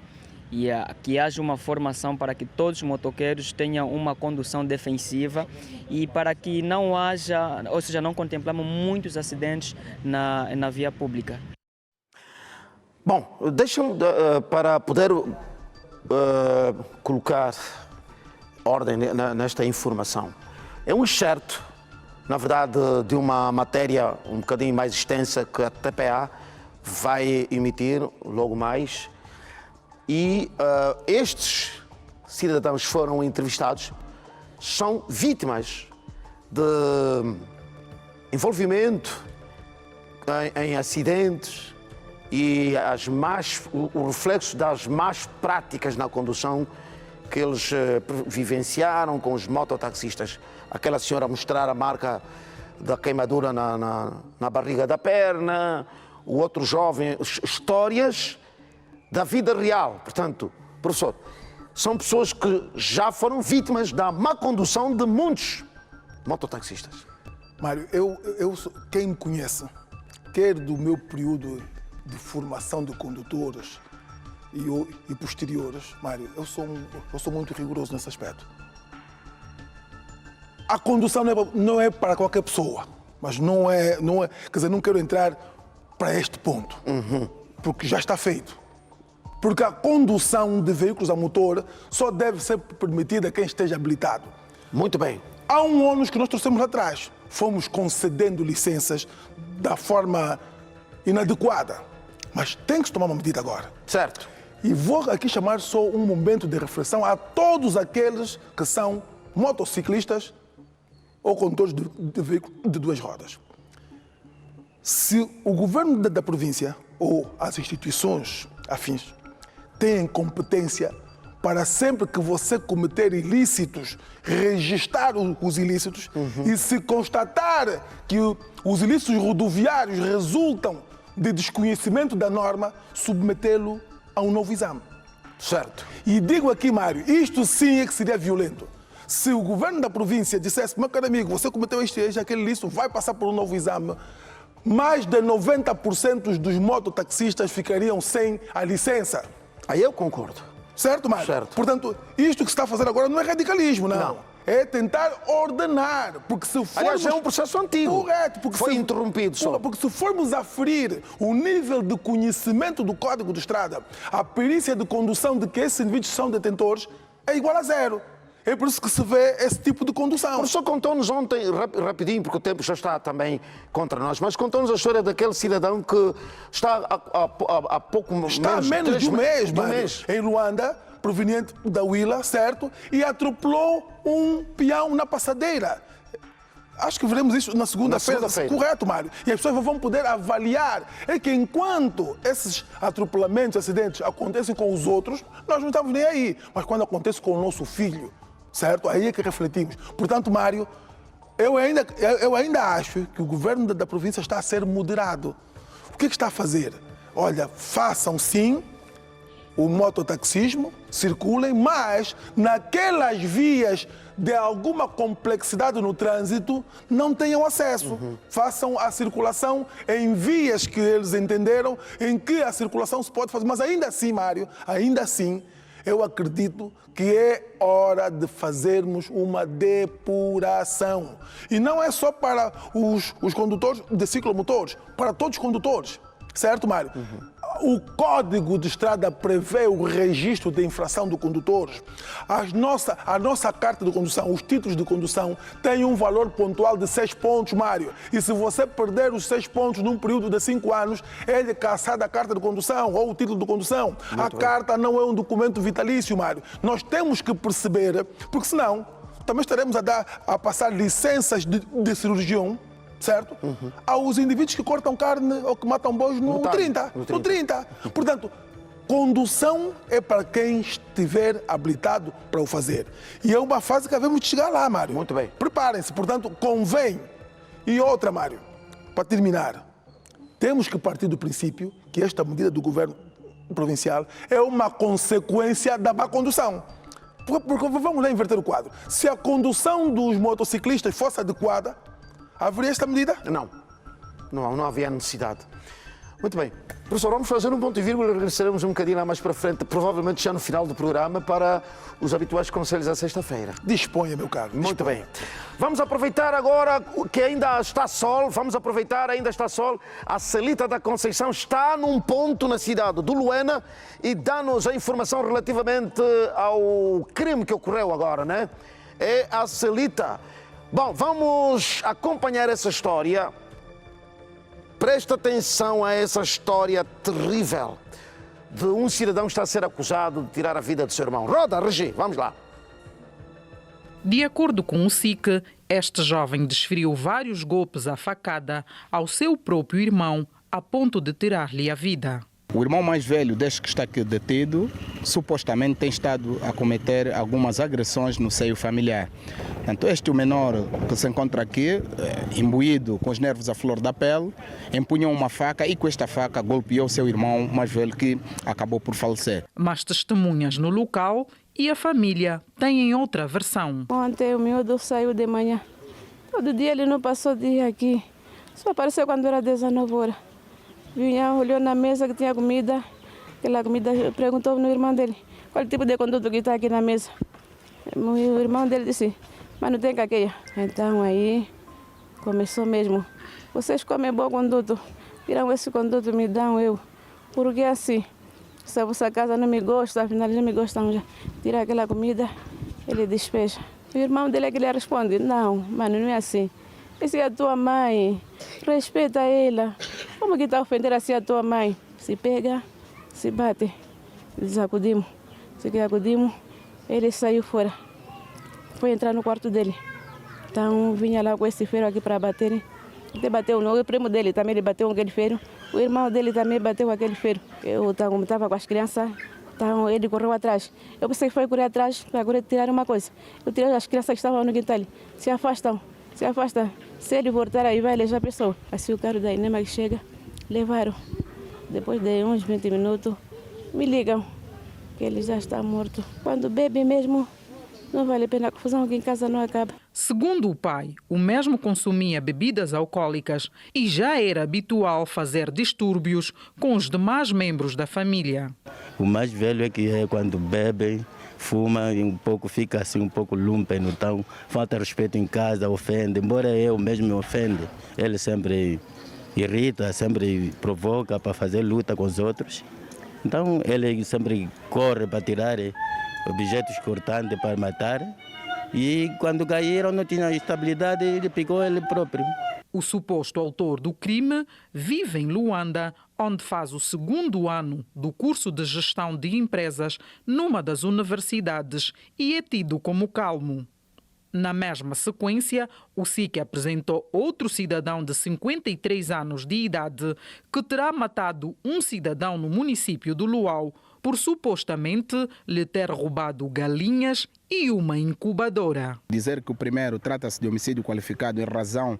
e que haja uma formação para que todos os motoqueiros tenham uma condução defensiva e para que não haja, ou seja, não contemplamos muitos acidentes na via pública. Bom, deixa-me para poder colocar ordem nesta informação. É um excerto na verdade, de uma matéria um bocadinho mais extensa que a TPA vai emitir logo mais. E estes cidadãos foram entrevistados, são vítimas de envolvimento em acidentes e o reflexo das más práticas na condução que eles vivenciaram com os mototaxistas. Aquela senhora mostrar a marca da queimadura na barriga da perna, o outro jovem, histórias da vida real. Portanto, professor, são pessoas que já foram vítimas da má condução de muitos mototaxistas. Mário, quem me conhece, quer do meu período de formação de condutores e posteriores, Mário, eu sou muito rigoroso nesse aspecto. A condução não é para qualquer pessoa, mas não é, quer dizer, não quero entrar para este ponto, porque já está feito. Porque a condução de veículos a motor só deve ser permitida a quem esteja habilitado. Muito bem. Há um ônus que nós trouxemos lá atrás. Fomos concedendo licenças da forma inadequada. Mas tem que se tomar uma medida agora. Certo. E vou aqui chamar só um momento de reflexão a todos aqueles que são motociclistas ou condutores de veículos de duas rodas. Se o governo da província ou as instituições afins têm competência para sempre que você cometer ilícitos, registrar os ilícitos e se constatar que os ilícitos rodoviários resultam de desconhecimento da norma, submetê-lo a um novo exame. Certo. E digo aqui, Mário, isto sim é que seria violento. Se o governo da província dissesse, meu caro amigo, você cometeu aquele ilícito, vai passar por um novo exame, mais de 90% dos mototaxistas ficariam sem a licença. Aí eu concordo. Certo, Mário? Certo. Portanto, isto que se está a fazer agora não é radicalismo, não. É tentar ordenar, porque se formos... Aliás, é um processo antigo. Correto. Porque foi interrompido só. Porque se formos aferir o nível de conhecimento do Código de Estrada, a perícia de condução de que esses indivíduos são detentores é igual a zero. É por isso que se vê esse tipo de condução. O professor contou-nos ontem, rapidinho, porque o tempo já está também contra nós, mas contou-nos a história daquele cidadão que está há pouco está menos de um mês, em Luanda, proveniente da Huila, certo? E atropelou um peão na passadeira. Acho que veremos isso na segunda-feira. Correto, Mário. E as pessoas vão poder avaliar. É que enquanto esses atropelamentos, acidentes acontecem com os outros, nós não estamos nem aí. Mas quando acontece com o nosso filho, certo? Aí é que refletimos. Portanto, Mário, eu ainda acho que o governo da província está a ser moderado. O que está a fazer? Olha, façam sim o mototaxismo, circulem, mas naquelas vias de alguma complexidade no trânsito, não tenham acesso. Façam a circulação em vias que eles entenderam, em que a circulação se pode fazer. Mas ainda assim, Mário, ainda assim, eu acredito que é hora de fazermos uma depuração. E não é só para os condutores de ciclomotores, para todos os condutores. Certo, Mário? O Código de Estrada prevê o registro de infração do condutor. A nossa carta de condução, os títulos de condução, têm um valor pontual de 6 pontos, Mário. E se você perder os 6 pontos num período de 5 anos, é de caçar a carta de condução ou o título de condução. A carta não é um documento vitalício, Mário. Nós temos que perceber, porque senão também estaremos a passar licenças de cirurgião, certo? Aos indivíduos que cortam carne ou que matam bois no 30. Portanto, condução é para quem estiver habilitado para o fazer. E é uma fase que havemos de chegar lá, Mário. Muito bem. Preparem-se, portanto, convém. E outra, Mário, para terminar, temos que partir do princípio que esta medida do governo provincial é uma consequência da má condução. Porque vamos lá inverter o quadro. Se a condução dos motociclistas fosse adequada, haveria esta medida? Não havia necessidade. Muito bem. Professor, vamos fazer um ponto e vírgula e regressaremos um bocadinho lá mais para frente, provavelmente já no final do programa, para os habituais conselhos à sexta-feira. Disponha, meu caro. Muito bem. Vamos aproveitar agora que ainda está sol, A Celita da Conceição está num ponto na cidade do Luena e dá-nos a informação relativamente ao crime que ocorreu agora, né? É a Celita Bom, vamos acompanhar essa história. Presta atenção a essa história terrível de um cidadão que está a ser acusado de tirar a vida do seu irmão. Roda, Regi, vamos lá. De acordo com o SIC, este jovem desferiu vários golpes à facada ao seu próprio irmão, a ponto de tirar-lhe a vida. O irmão mais velho, desde que está aqui detido, supostamente tem estado a cometer algumas agressões no seio familiar. Portanto, este menor que se encontra aqui, imbuído com os nervos à flor da pele, empunhou uma faca e com esta faca golpeou seu irmão mais velho, que acabou por falecer. Mas testemunhas no local e a família têm outra versão. Ontem o miúdo saiu de manhã. Todo dia ele não passou dia aqui. Só apareceu quando era 19 horas. Vinha, olhou na mesa que tinha comida. Aquela comida, perguntou no irmão dele qual tipo de conduto que está aqui na mesa. O irmão dele disse, mas não tem caqueia. Então aí começou mesmo. Vocês comem bom conduto. Tiram esse conduto, me dão eu. Porque assim, se a vossa casa não me gosta, afinal não me gostam já. Tira aquela comida, ele despeja. O irmão dele é que lhe responde, não, mano, não é assim. Essa é a tua mãe, respeita ela. Como que está a ofender assim a tua mãe? Se pega, se bate. Sacudimos. Se acudimos, ele saiu fora. Foi entrar no quarto dele. Então vinha lá com esse ferro aqui para bater. Ele bateu no primo dele, também ele bateu com aquele ferro. O irmão dele também bateu com aquele ferro. Eu estava com as crianças, então ele correu atrás. Eu pensei que foi correr atrás para agora tirar uma coisa. Eu tirei as crianças que estavam no quintal. Se afastam. Se afasta. Se ele voltar aí, vai levar a pessoa. Assim o carro da Inema que chega, levaram. Depois de uns 20 minutos, me ligam que ele já está morto. Quando bebe mesmo, não vale a pena, a confusão aqui em casa não acaba. Segundo o pai, o mesmo consumia bebidas alcoólicas e já era habitual fazer distúrbios com os demais membros da família. O mais velho é que quando bebe, fuma e um pouco fica assim um pouco lumpen, então falta respeito em casa, ofende. Embora eu mesmo me ofende, ele sempre irrita, sempre provoca para fazer luta com os outros. Então ele sempre corre para tirar objetos cortantes para matar. E quando caíram não tinha estabilidade, ele picou ele próprio. O suposto autor do crime vive em Luanda, onde faz o segundo ano do curso de gestão de empresas numa das universidades e é tido como calmo. Na mesma sequência, o SIC apresentou outro cidadão de 53 anos de idade que terá matado um cidadão no município do Luau por supostamente lhe ter roubado galinhas e uma incubadora. Dizer que o primeiro trata-se de homicídio qualificado em razão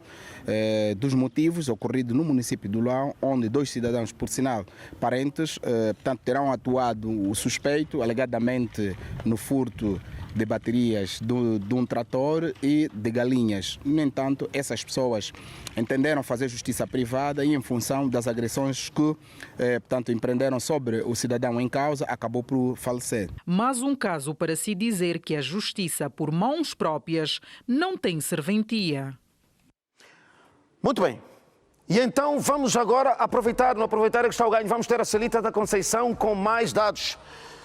dos motivos ocorridos no município do Luau, onde 2 cidadãos, por sinal parentes, portanto, terão atuado o suspeito, alegadamente no furto de baterias de um trator e de galinhas. No entanto, essas pessoas entenderam fazer justiça privada e, em função das agressões que, portanto, empreenderam sobre o cidadão em causa, acabou por falecer. Mas um caso para se dizer que a justiça por mãos próprias não tem serventia. Muito bem. E então vamos agora aproveitar que está o ganho. Vamos ter a Celita da Conceição com mais dados.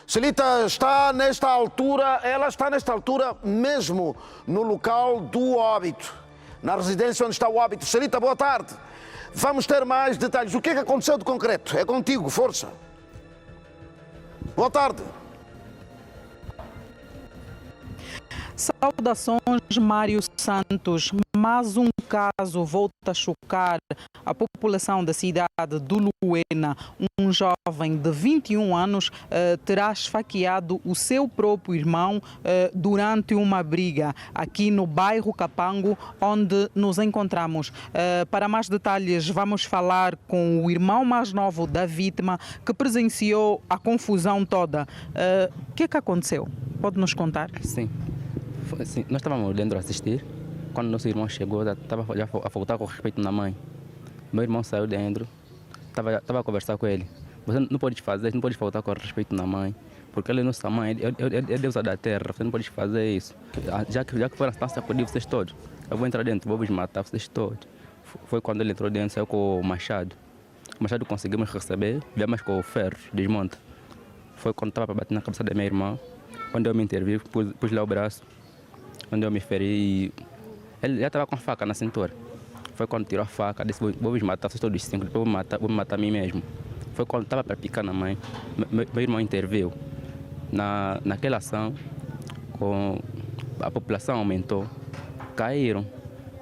Celita ela está nesta altura mesmo no local do óbito, na residência onde está o óbito. Celita, boa tarde. Vamos ter mais detalhes. O que é que aconteceu de concreto? É contigo, força. Boa tarde. Saudações, Mário Santos. Mais um caso volta a chocar a população da cidade do Luena. Um jovem de 21 anos terá esfaqueado o seu próprio irmão durante uma briga aqui no bairro Capango, onde nos encontramos. Para mais detalhes, vamos falar com o irmão mais novo da vítima, que presenciou a confusão toda. O que é que aconteceu? Pode nos contar? Sim. Nós estávamos dentro a assistir. Quando nosso irmão chegou, estava a faltar com respeito na mãe. Meu irmão saiu dentro, estava a conversar com ele. Você não pode fazer, não pode faltar com respeito na mãe, porque ele é nossa mãe, é deusa da terra, você não pode fazer isso. Já que foram a sacudir vocês todos, eu vou entrar dentro, vou vos matar vocês todos. Foi quando ele entrou dentro, saiu com o machado. O machado conseguimos receber, viemos com o ferro, desmonta. Foi quando estava para bater na cabeça da minha irmã, quando eu me intervi, pus lá o braço, quando eu me feri, Ele já estava com a faca na cintura. Foi quando tirou a faca, disse, vou me matar, vocês todos 5, vou me matar a mim mesmo. Foi quando estava para picar na mãe, meu irmão interveio. Naquela ação, a população aumentou, caíram.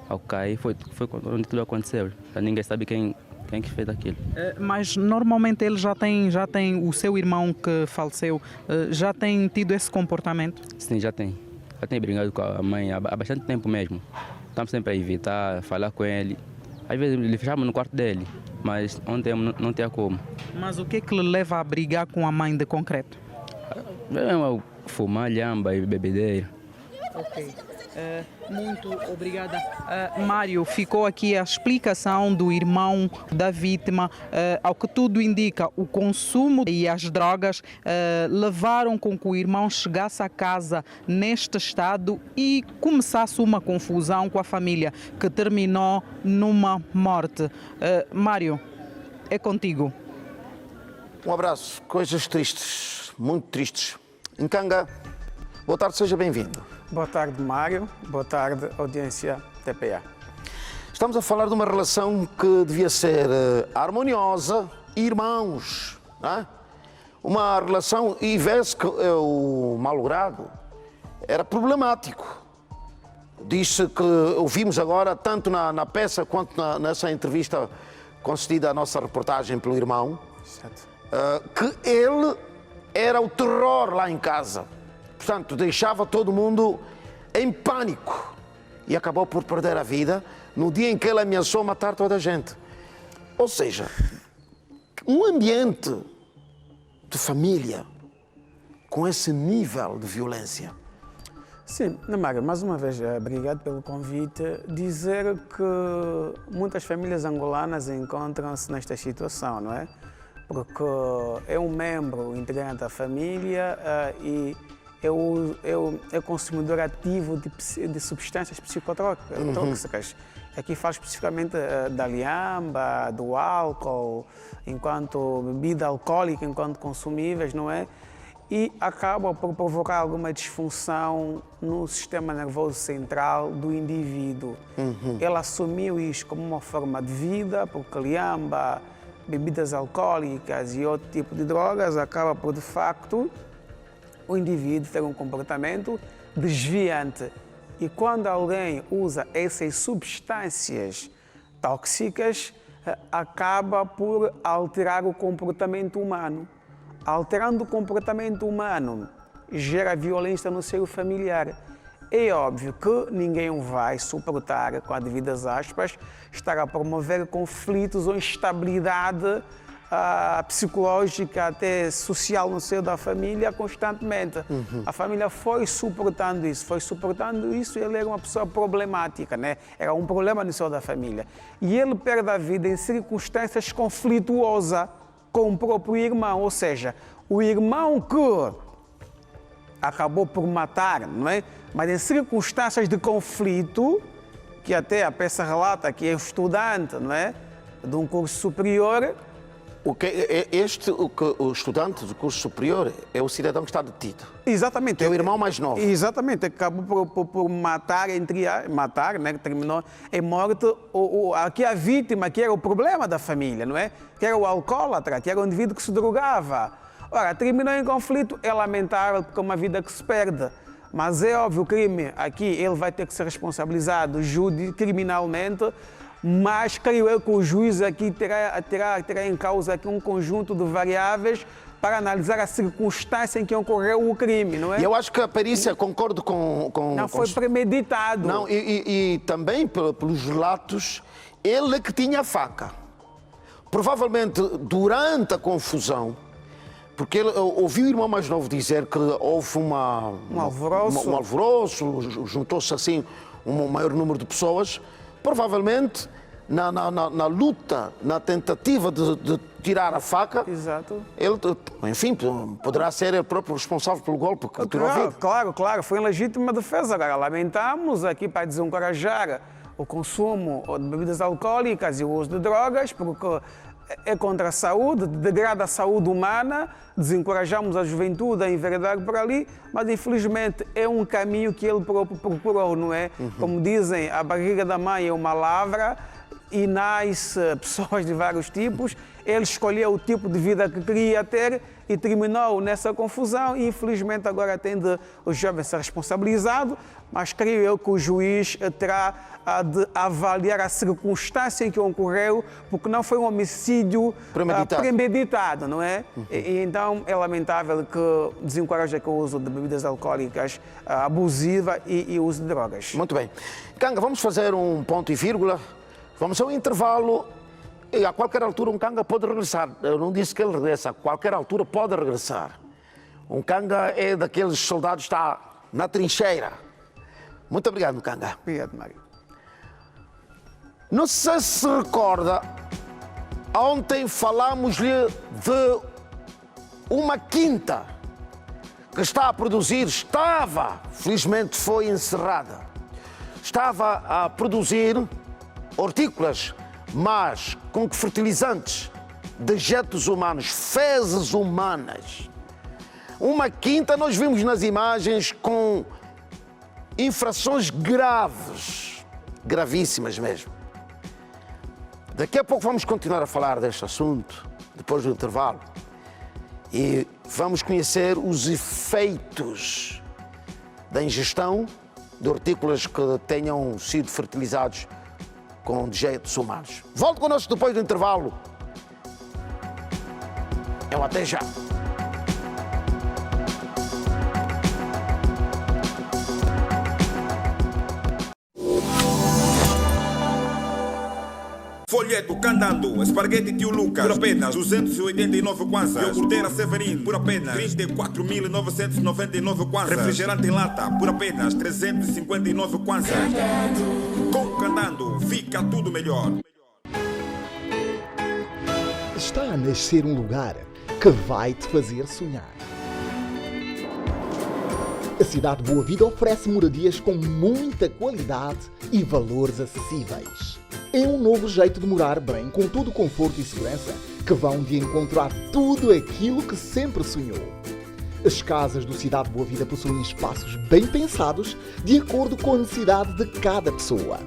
Ao cair, foi quando tudo aconteceu. Ninguém sabe quem que fez aquilo. Mas normalmente ele já tem o seu irmão que faleceu, já tem tido esse comportamento? Sim, já tem. Já tem brigado com a mãe há bastante tempo mesmo. Estamos sempre a evitar falar com ele. Às vezes ele fechava no quarto dele, mas ontem não tinha como. Mas o que é que lhe leva a brigar com a mãe de concreto? Fumar, lhamba e bebedeira. Ok. Muito obrigada. Mário, ficou aqui a explicação do irmão da vítima. Ao que tudo indica, o consumo e as drogas levaram com que o irmão chegasse a casa neste estado e começasse uma confusão com a família, que terminou numa morte. Mário, é contigo. Um abraço. Coisas tristes, muito tristes. Nkanga, boa tarde, seja bem-vindo. Boa tarde, Mário. Boa tarde, audiência TPA. Estamos a falar de uma relação que devia ser harmoniosa, irmãos, não é? Uma relação, e vê-se que o malogrado era problemático. Disse que ouvimos agora, tanto na peça quanto nessa entrevista concedida à nossa reportagem pelo irmão, que ele era o terror lá em casa. Portanto, deixava todo mundo em pânico e acabou por perder a vida no dia em que ele ameaçou matar toda a gente. Ou seja, um ambiente de família com esse nível de violência. Sim, Mário, mais uma vez, obrigado pelo convite. Dizer que muitas famílias angolanas encontram-se nesta situação, não é? Porque é um membro integrante da família e é consumidor ativo de substâncias psicotrópicas. Aqui falo especificamente da liamba, do álcool, enquanto bebida alcoólica, enquanto consumíveis, não é? E acaba por provocar alguma disfunção no sistema nervoso central do indivíduo. Ele assumiu isso como uma forma de vida, porque liamba, bebidas alcoólicas e outro tipo de drogas acaba por, de facto, o indivíduo ter um comportamento desviante. E quando alguém usa essas substâncias tóxicas, acaba por alterar o comportamento humano. Alterando o comportamento humano, gera violência no seio familiar. É óbvio que ninguém vai suportar, com as devidas aspas, estar a promover conflitos ou instabilidade psicológica, até social no seio da família constantemente. A família foi suportando isso e ele era uma pessoa problemática, né? Era um problema no seio da família. E ele perde a vida em circunstâncias conflituosas com o próprio irmão, ou seja, o irmão que acabou por matar, não é? Mas em circunstâncias de conflito, que até a peça relata que é estudante, não é? De um curso superior. O estudante do curso superior é o cidadão que está detido. Exatamente. Que é o irmão mais novo. Exatamente. Acabou por matar, né? Terminou em morte. Aqui a vítima, que era o problema da família, não é? Que era o alcoólatra, que era o indivíduo que se drogava. Ora, terminou em conflito, é lamentável porque é uma vida que se perde. Mas é óbvio, o crime aqui, ele vai ter que ser responsabilizado criminalmente. Mas creio eu que o juiz aqui terá em causa aqui um conjunto de variáveis para analisar a circunstância em que ocorreu o crime, não é? E eu acho que a perícia, concordo com... Não foi premeditado. Não, e também pelos relatos, ele que tinha a faca. Provavelmente, durante a confusão, porque ele ouviu o irmão mais novo dizer que houve um alvoroço, juntou-se assim um maior número de pessoas. Provavelmente, na luta, na tentativa de tirar a faca, exato, ele, enfim, poderá ser ele próprio responsável pelo golpe que tirou a vida. Claro, foi em legítima defesa. Agora, lamentamos aqui para desencorajar o consumo de bebidas alcoólicas e o uso de drogas, porque é contra a saúde, degrada a saúde humana, desencorajamos a juventude a enveredar por ali, mas infelizmente é um caminho que ele próprio procurou, não é? Como dizem, a barriga da mãe é uma lavra e nasce pessoas de vários tipos. Ele escolheu o tipo de vida que queria ter e terminou nessa confusão e infelizmente agora tem de o jovem ser responsabilizado, mas creio eu que o juiz terá de avaliar a circunstância em que ocorreu, porque não foi um homicídio premeditado, não é? E então é lamentável que desencoraje o uso de bebidas alcoólicas abusiva e o uso de drogas. Muito bem. Kanga, vamos fazer um ponto e vírgula. Vamos ao intervalo e a qualquer altura um Kanga pode regressar. Eu não disse que ele regressa, a qualquer altura pode regressar. Um Kanga é daqueles soldados que está na trincheira. Muito obrigado, Kanga. Obrigado, Mário. Não sei se se recorda, ontem falámos-lhe de uma quinta que está a produzir, felizmente foi encerrada, estava a produzir hortícolas, mas com fertilizantes, dejetos humanos, fezes humanas. Uma quinta nós vimos nas imagens com infrações graves, gravíssimas mesmo. Daqui a pouco vamos continuar a falar deste assunto, depois do intervalo, e vamos conhecer os efeitos da ingestão de hortícolas que tenham sido fertilizados com dejetos humanos. Volte connosco depois do intervalo. Eu até já. Folheto Candando, esparguete Tio Luca, por apenas 289 kwanzas. Iogurteira Severino, por apenas 34.999 kwanzas. Refrigerante em lata, por apenas 359 kwanzas. Com Candando, fica tudo melhor. Está a nascer um lugar que vai te fazer sonhar. A cidade de Boa Vida oferece moradias com muita qualidade e valores acessíveis. É um novo jeito de morar bem, com todo o conforto e segurança que vão de encontro a tudo aquilo que sempre sonhou. As casas do Cidade de Boa Vida possuem espaços bem pensados de acordo com a necessidade de cada pessoa.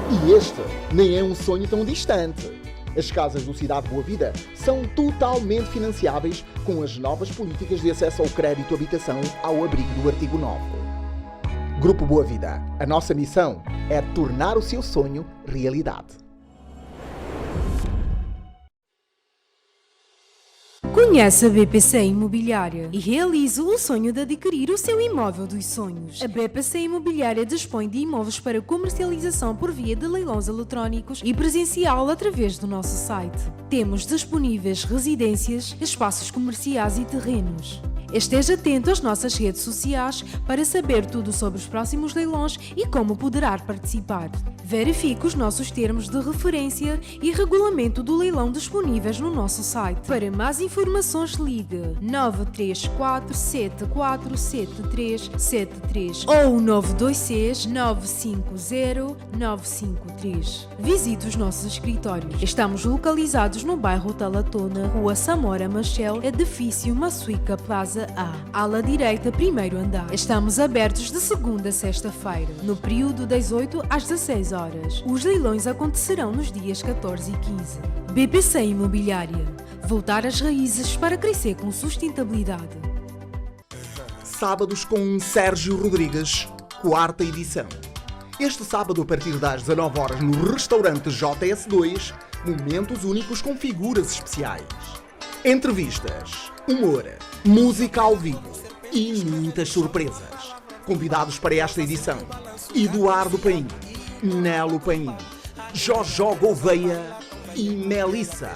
E este nem é um sonho tão distante. As casas do Cidade de Boa Vida são totalmente financiáveis com as novas políticas de acesso ao crédito habitação ao abrigo do artigo 9. Grupo Boa Vida, a nossa missão é tornar o seu sonho realidade. Conhece a BPC Imobiliária e realize o sonho de adquirir o seu imóvel dos sonhos. A BPC Imobiliária dispõe de imóveis para comercialização por via de leilões eletrónicos e presencial através do nosso site. Temos disponíveis residências, espaços comerciais e terrenos. Esteja atento às nossas redes sociais para saber tudo sobre os próximos leilões e como poderá participar. Verifique os nossos termos de referência e regulamento do leilão disponíveis no nosso site. Para mais informações, ligue 934747373 ou 926-950-953. Visite os nossos escritórios. Estamos localizados no bairro Talatona, Rua Samora Machel, edifício Massuica Plaza A, ala direita, primeiro andar. Estamos abertos de segunda a sexta-feira, no período das 8 às 16 horas. Os leilões acontecerão nos dias 14 e 15. BPC Imobiliária. Voltar às raízes para crescer com sustentabilidade. Sábados com Sérgio Rodrigues, quarta edição. Este sábado, a partir das 19 horas, no restaurante JS2, momentos únicos com figuras especiais. Entrevistas, humor, música ao vivo e muitas surpresas. Convidados para esta edição: Eduardo Paim, Nelo Paim, Jojó Gouveia e Melissa.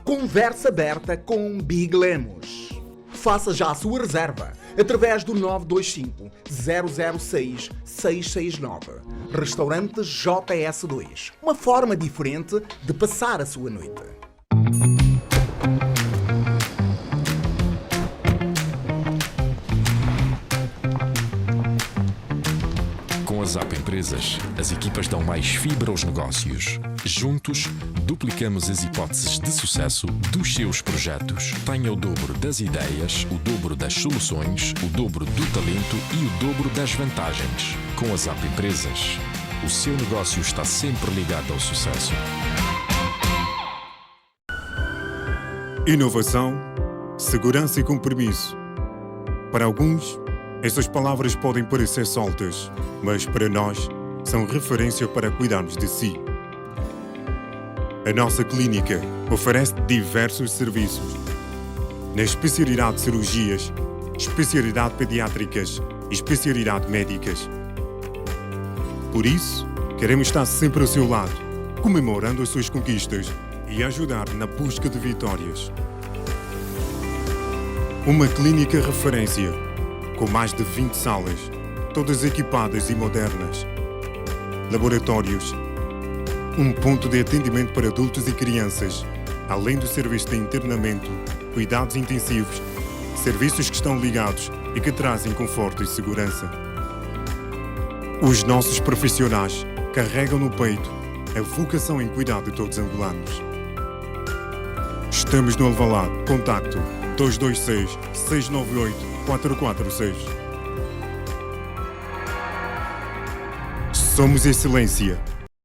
Conversa aberta com Big Lemos. Faça já a sua reserva através do 925-006-669. Restaurante JS2. Uma forma diferente de passar a sua noite. Com as Zap Empresas, as equipas dão mais fibra aos negócios. Juntos, duplicamos as hipóteses de sucesso dos seus projetos. Tenha o dobro das ideias, o dobro das soluções, o dobro do talento e o dobro das vantagens. Com a Zap Empresas, o seu negócio está sempre ligado ao sucesso. Inovação, segurança e compromisso. Para alguns, estas palavras podem parecer soltas, mas para nós são referência para cuidarmos de si. A nossa clínica oferece diversos serviços. Na especialidade de cirurgias, especialidade pediátricas e especialidade médicas. Por isso, queremos estar sempre ao seu lado, comemorando as suas conquistas e ajudar na busca de vitórias. Uma clínica referência, com mais de 20 salas, todas equipadas e modernas. Laboratórios. Um ponto de atendimento para adultos e crianças, além do serviço de internamento, cuidados intensivos, serviços que estão ligados e que trazem conforto e segurança. Os nossos profissionais carregam no peito a vocação em cuidar de todos os angolanos. Estamos no Alvalade. Contacto 226-698-446. Somos excelência.